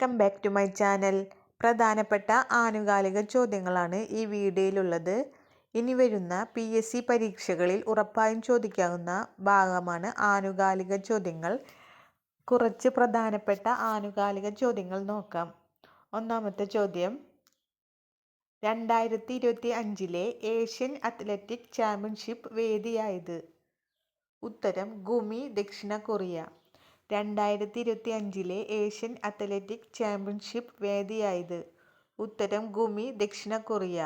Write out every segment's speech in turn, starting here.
Welcome back to my channel. പ്രധാനപ്പെട്ട ആനുകാലിക ചോദ്യങ്ങളാണ് ഈ വീഡിയോയിലുള്ളത്. ഇനി വരുന്ന PSC പരീക്ഷകളിൽ ഉറപ്പായും ചോദിക്കാവുന്ന ഭാഗമാണ് ആനുകാലിക ചോദ്യങ്ങൾ. കുറച്ച് പ്രധാനപ്പെട്ട ആനുകാലിക ചോദ്യങ്ങൾ നോക്കാം. ഒന്നാമത്തെ ചോദ്യം, 2025 ഏഷ്യൻ അത്ലറ്റിക് ചാമ്പ്യൻഷിപ്പ് വേദിയായത്? ഉത്തരം ഗുമി, ദക്ഷിണ കൊറിയ. 2025 ഏഷ്യൻ അത്ലറ്റിക് ചാമ്പ്യൻഷിപ്പ് വേദിയായത്? ഉത്തരം ഗുമി, ദക്ഷിണ കൊറിയ.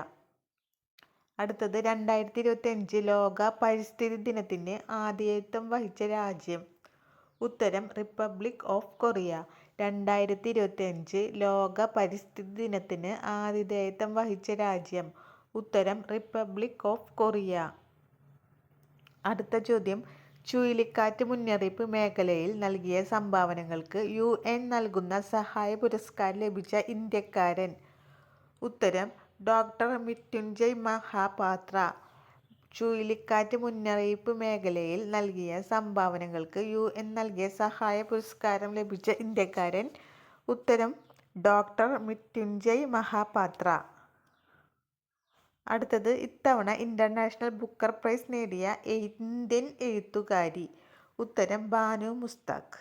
അടുത്തത്, 2025 ലോക പരിസ്ഥിതി ദിനത്തിന് ആതിഥേയത്വം വഹിച്ച രാജ്യം? ഉത്തരം റിപ്പബ്ലിക് ഓഫ് കൊറിയ. 2025 ലോക പരിസ്ഥിതി ദിനത്തിന് ആതിഥേയത്വം വഹിച്ച രാജ്യം? ഉത്തരം റിപ്പബ്ലിക് ഓഫ് കൊറിയ. അടുത്ത ചോദ്യം, ചുഴലിക്കാറ്റ് മുന്നറിയിപ്പ് മേഖലയിൽ നൽകിയ സംഭാവനകൾക്ക് UN നൽകുന്ന സഹായ പുരസ്കാരം ലഭിച്ച ഇന്ത്യക്കാരൻ? ഉത്തരം ഡോക്ടർ മൃത്യുഞ്ജയ് മഹാപാത്ര. ചുഴലിക്കാറ്റ് മുന്നറിയിപ്പ് മേഖലയിൽ നൽകിയ സംഭാവനകൾക്ക് UN നൽകിയ സഹായ പുരസ്കാരം ലഭിച്ച ഇന്ത്യക്കാരൻ? ഉത്തരം ഡോക്ടർ മൃത്യുഞ്ജയ് മഹാപാത്ര. അടുത്തത്, ഇത്തവണ ഇന്റർനാഷണൽ ബുക്കർ പ്രൈസ് നേടിയ ഇന്ത്യൻ എഴുത്തുകാരി? ഉത്തരം ബാനു മുസ്താഖ്.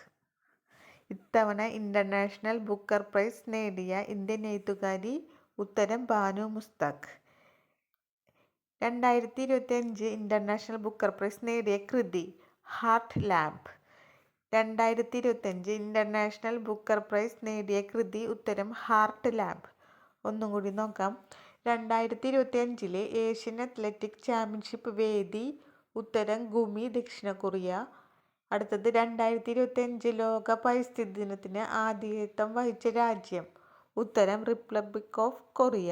ഇത്തവണ ഇന്റർനാഷണൽ ബുക്കർ പ്രൈസ് നേടിയ ഇന്ത്യൻ എഴുത്തുകാരി? ഉത്തരം Banu Mushtaq. 2025 international Booker prize നേടിയ കൃതി? Heart lamp. 2025 international Booker prize നേടിയ കൃതി? ഉത്തരം ഹാർട്ട് ലാമ്പ്. ഒന്നും കൂടി നോക്കാം. 2025 ഏഷ്യൻ അത്ലറ്റിക് ചാമ്പ്യൻഷിപ്പ് വേദി? ഉത്തരം ഗുമി, ദക്ഷിണ കൊറിയ. അടുത്തത്, 2025 ലോക പരിസ്ഥിതി ദിനത്തിന് ആതിഥേയത്വം വഹിച്ച രാജ്യം? ഉത്തരം റിപ്പബ്ലിക് ഓഫ് കൊറിയ.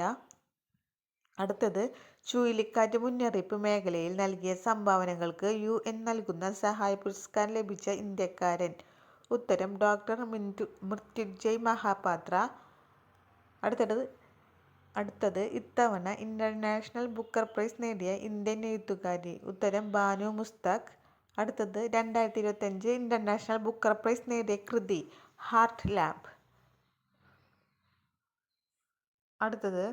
അടുത്തത്, ചുഴലിക്കാറ്റ് മുന്നറിയിപ്പ് മേഖലയിൽ നൽകിയ സംഭാവനകൾക്ക് UN നൽകുന്ന സഹായ പുരസ്കാരം ലഭിച്ച ഇന്ത്യക്കാരൻ? ഉത്തരം ഡോക്ടർ മൃത്യുഞ്ജയ് മഹാപാത്ര. അടുത്തത്, ഇത്തവണ ഇന്റർനാഷണൽ ബുക്കർ പ്രൈസ് നേടിയ ഇന്ത്യൻ എഴുത്തുകാരി? ഉത്തരം ബാനു മുസ്താഖ്. അടുത്തത്, 2025 ഇന്റർനാഷണൽ ബുക്കർ പ്രൈസ് നേടിയ കൃതി? Heart lamp. അടുത്തത്,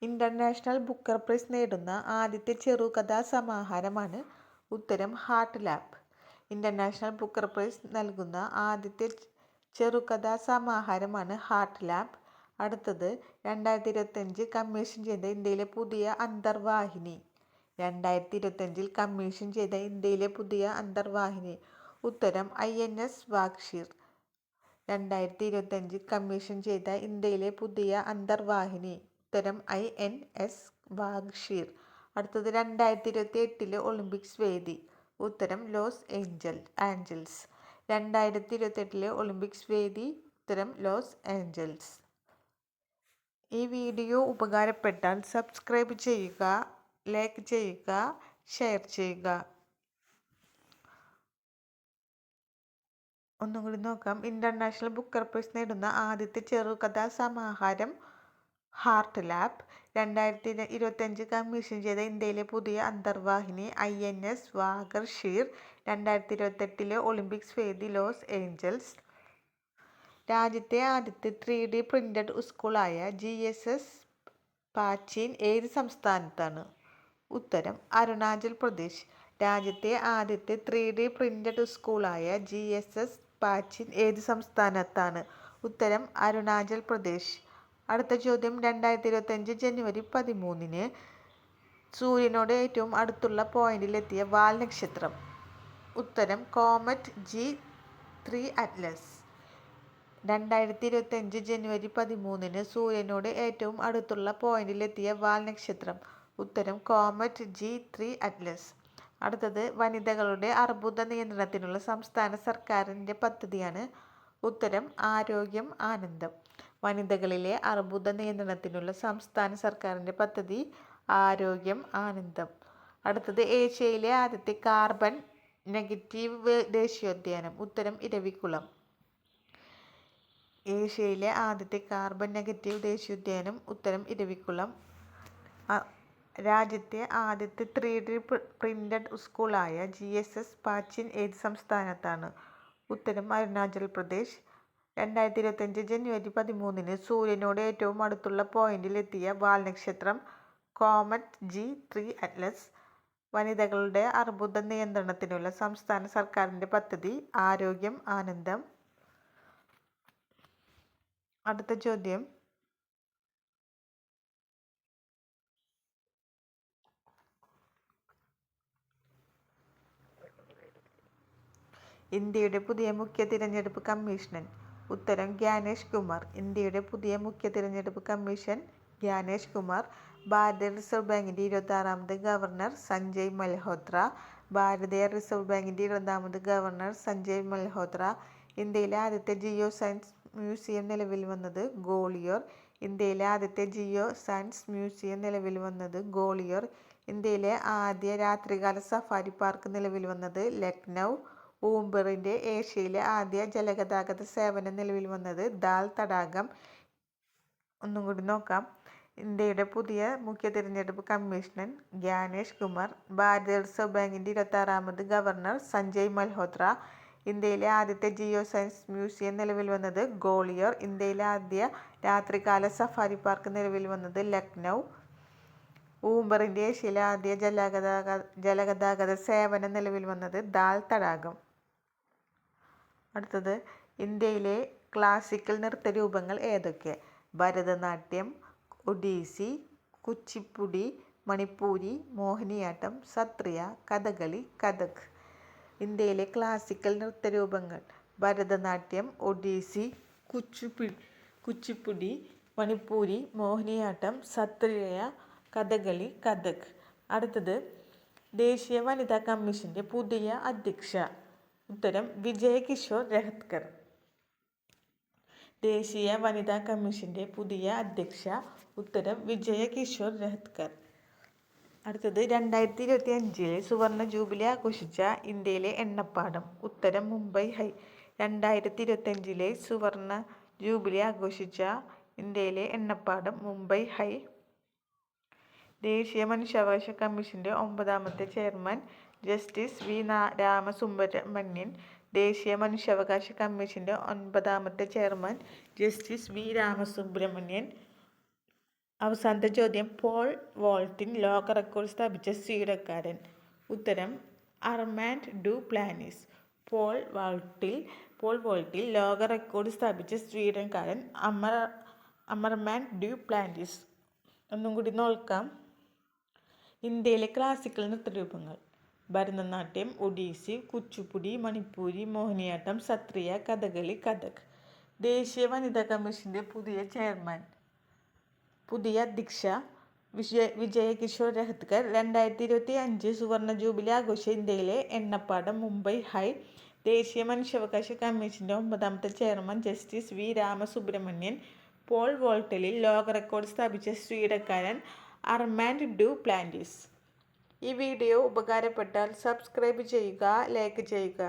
ഇന്റർനാഷണൽ ബുക്കർ പ്രൈസ് നേടുന്ന ആദ്യത്തെ ചെറുകഥാ സമാഹാരമാണ്? ഉത്തരം heart lamp. International Booker prize നൽകുന്ന ആദ്യത്തെ ചെറുകഥാ സമാഹാരമാണ് ഹാർട്ട് ലാമ്പ്. അടുത്തത്, 2025 കമ്മീഷൻ ചെയ്ത ഇന്ത്യയിലെ പുതിയ അന്തർവാഹിനി? 2025 കമ്മീഷൻ ചെയ്ത ഇന്ത്യയിലെ പുതിയ അന്തർവാഹിനി? ഉത്തരം INS വാഗ്ഷീർ. 2025 കമ്മീഷൻ ചെയ്ത ഇന്ത്യയിലെ പുതിയ അന്തർവാഹിനി? ഉത്തരം INS വാഗ്ഷീർ. അടുത്തത്, 2028 ഒളിമ്പിക്സ് വേദി? ഉത്തരം ലോസ് ആഞ്ചൽസ്. 2028 ഒളിമ്പിക്സ് വേദി? ഉത്തരം ലോസ് ആഞ്ചൽസ്. ഈ വീഡിയോ ഉപകാരപ്പെട്ടാൽ സബ്സ്ക്രൈബ് ചെയ്യുക, ലൈക്ക് ചെയ്യുക, ഷെയർ ചെയ്യുക. ഒന്നും കൂടി നോക്കാം. ഇന്റർനാഷണൽ ബുക്കർ പ്രൈസ് നേടുന്ന ആദ്യത്തെ ചെറുകഥാ സമാഹാരം ഹാർട്ട് ലാമ്പ്. 2025 കമ്മീഷൻ ചെയ്ത ഇന്ത്യയിലെ പുതിയ അന്തർവാഹിനി? INS വാഗർഷീർ. 2028 ഒളിമ്പിക്സ് വേദി? Los Angeles. രാജ്യത്തെ ആദ്യത്തെ 3D പ്രിന്റഡ് സ്കൂളായ GSS പാച്ചിൻ ഏത് സംസ്ഥാനത്താണ്? ഉത്തരം അരുണാചൽ പ്രദേശ്. രാജ്യത്തെ ആദ്യത്തെ 3D പ്രിന്റഡ് സ്കൂളായ GSS പാച്ചിൻ ഏത് സംസ്ഥാനത്താണ്? ഉത്തരം അരുണാചൽ പ്രദേശ്. അടുത്ത ചോദ്യം, 2025 ജനുവരി 13 സൂര്യനോട് ഏറ്റവും അടുത്തുള്ള പോയിന്റിലെത്തിയ വാൽ നക്ഷത്രം? ഉത്തരം കോമറ്റ് G3 അറ്റ്ലസ്. 2025 ജനുവരി 13 സൂര്യനോട് ഏറ്റവും അടുത്തുള്ള പോയിന്റിലെത്തിയ വാൽ നക്ഷത്രം? ഉത്തരം കോമറ്റ് G3 അറ്റ്ലസ്. അടുത്തത്, വനിതകളുടെ അർബുദ നിയന്ത്രണത്തിനുള്ള സംസ്ഥാന സർക്കാരിൻ്റെ പദ്ധതിയാണ്? ഉത്തരം ആരോഗ്യം ആനന്ദം. വനിതകളിലെ അർബുദ നിയന്ത്രണത്തിനുള്ള സംസ്ഥാന സർക്കാരിൻ്റെ പദ്ധതി? ആരോഗ്യം ആനന്ദം. അടുത്തത്, ഏഷ്യയിലെ ആദ്യത്തെ കാർബൺ നെഗറ്റീവ് ദേശീയോദ്യാനം? ഉത്തരം ഇരവികുളം. ഏഷ്യയിലെ ആദ്യത്തെ കാർബൺ നെഗറ്റീവ് ദേശീയോദ്യാനം? ഉത്തരം ഇരവികുളം. രാജ്യത്തെ ആദ്യത്തെ 3D പ്രിന്റഡ് സ്കൂളായ GSS പാച്ചിൻ ഏത് സംസ്ഥാനത്താണ്? ഉത്തരം അരുണാചൽ പ്രദേശ്. 2025 ജനുവരി 13 സൂര്യനോട് ഏറ്റവും അടുത്തുള്ള പോയിന്റിലെത്തിയ വാൽനക്ഷത്രം കോമറ്റ് G3 അറ്റ്ലസ്. വനിതകളുടെ അർബുദ നിയന്ത്രണത്തിനുള്ള സംസ്ഥാന സർക്കാരിൻ്റെ പദ്ധതി ആരോഗ്യം ആനന്ദം. അടുത്ത ചോദ്യം, ഇന്ത്യയുടെ പുതിയ മുഖ്യ തിരഞ്ഞെടുപ്പ് കമ്മീഷണൻ. ഉത്തരം ഗ്യാനേഷ് കുമാർ. ഇന്ത്യയുടെ പുതിയ മുഖ്യ തിരഞ്ഞെടുപ്പ് കമ്മീഷൻ ഗ്യാനേഷ് കുമാർ. ഭാരതീയ റിസർവ് ബാങ്കിൻ്റെ 26ാമത് ഗവർണർ സഞ്ജയ് മൽഹോത്ര. ഭാരതീയ റിസർവ് ബാങ്കിൻ്റെ 20ാമത് ഗവർണർ സഞ്ജയ് മൽഹോത്ര. ഇന്ത്യയിലെ ആദ്യത്തെ ജിയോ സയൻസ് മ്യൂസിയം നിലവിൽ വന്നത് ഗോളിയോർ. ഇന്ത്യയിലെ ആദ്യത്തെ ജിയോ സയൻസ് മ്യൂസിയം നിലവിൽ വന്നത് ഗോളിയോർ. ഇന്ത്യയിലെ ആദ്യ രാത്രികാല സഫാരി പാർക്ക് നിലവിൽ വന്നത് ലക്നൗ. ഊബറിൻ്റെ ഏഷ്യയിലെ ആദ്യ ജലഗതാഗത സേവനം നിലവിൽ വന്നത് ദാൽ തടാകം. ഒന്നും കൂടി നോക്കാം. ഇന്ത്യയുടെ പുതിയ മുഖ്യ തിരഞ്ഞെടുപ്പ് കമ്മീഷണൻ ഗ്യാനേഷ് കുമാർ. ഭാരതീയ റിസർവ് ബാങ്കിൻ്റെ 26ാമത് ഗവർണർ സഞ്ജയ് മൽഹോത്ര. ഇന്ത്യയിലെ ആദ്യത്തെ ജിയോ സയൻസ് മ്യൂസിയം നിലവിൽ വന്നത് ഗോളിയോർ. ഇന്ത്യയിലെ ആദ്യ രാത്രികാല സഫാരി പാർക്ക് നിലവിൽ വന്നത് ലക്നൗ. ഊബറിൻ്റെ ഏഷ്യയിലെ ആദ്യ ജലഗതാഗത സേവനം നിലവിൽ വന്നത് ദാൽ തടാകം. അടുത്തത്, ഇന്ത്യയിലെ ക്ലാസിക്കൽ നൃത്തരൂപങ്ങൾ ഏതൊക്കെ? ഭരതനാട്യം, ഒഡീസി, കുച്ചിപ്പുടി, മണിപ്പൂരി, മോഹിനിയാട്ടം, സത്രിയ, കഥകളി, കഥക്. ഇന്ത്യയിലെ ക്ലാസിക്കൽ നൃത്തരൂപങ്ങൾ ഭരതനാട്യം, ഒഡീസി, കുച്ചിപ്പുടി, മണിപ്പൂരി, മോഹിനിയാട്ടം, സത്രിയ, കഥകളി, കഥക്. അടുത്തത്, ദേശീയ വനിതാ കമ്മീഷൻ്റെ പുതിയ അധ്യക്ഷ. ഉത്തരം വിജയ കിഷോർ രഹത്കർ. ദേശീയ വനിതാ കമ്മീഷൻ്റെ പുതിയ അധ്യക്ഷ. ഉത്തരം വിജയ കിഷോർ രഹത്കർ. അടുത്തത്, 2025 സുവർണ ജൂബിലി ആഘോഷിച്ച ഇന്ത്യയിലെ എണ്ണപ്പാടം. ഉത്തരം മുംബൈ ഹൈ. 2025 സുവർണ ജൂബിലി ആഘോഷിച്ച ഇന്ത്യയിലെ എണ്ണപ്പാടം മുംബൈ ഹൈ. ദേശീയ മനുഷ്യാവകാശ കമ്മീഷൻ്റെ 9ാമത്തെ ചെയർമാൻ ജസ്റ്റിസ് വി രാമസുബ്രഹ്മണ്യൻ. ദേശീയ മനുഷ്യാവകാശ കമ്മീഷൻ്റെ 9ാമത്തെ ചെയർമാൻ ജസ്റ്റിസ് വി രാമസുബ്രഹ്മണ്യൻ. അവസാനത്തെ ചോദ്യം, പോൾ വോൾട്ടിൽ ലോക റെക്കോർഡ് സ്ഥാപിച്ച സ്വീഡക്കാരൻ. ഉത്തരം അർമാൻഡ് ഡു പ്ലാനിസ്. പോൾ വോൾട്ടിൽ ലോക റെക്കോർഡ് സ്ഥാപിച്ച സ്വീഡൻകാരൻ അമർമാൻഡ് ഡു പ്ലാനിസ്. ഒന്നും കൂടി നോക്കാം. ഇന്ത്യയിലെ ക്ലാസിക്കൽ നൃത്തരൂപങ്ങൾ ഭരതനാട്യം, ഒഡീസി, കുച്ചിപ്പുടി, മണിപ്പൂരി, മോഹിനിയാട്ടം, സത്രിയ, കഥകളി, കഥക്. ദേശീയ വനിതാ കമ്മീഷൻ്റെ പുതിയ അധ്യക്ഷ വിജയ കിഷോർ രഹത്കർ. 2025 സുവർണ ജൂബിലി ആഘോഷിച്ച ഇന്ത്യയിലെ എണ്ണപ്പാടം മുംബൈ ഹൈ. ദേശീയ മനുഷ്യാവകാശ കമ്മീഷൻ്റെ 9ാമത്തെ chairman justice V Ramasubramanian. Pole വോൾട്ടിൽ ലോക റെക്കോർഡ് സ്ഥാപിച്ച സ്വീഡൻകാരൻ അർമാൻഡ് ഡു പ്ലാന്റിസ്. ഈ വീഡിയോ ഉപകാരപ്പെട്ടാൽ സബ്സ്ക്രൈബ് ചെയ്യുക, ലൈക്ക് ചെയ്യുക.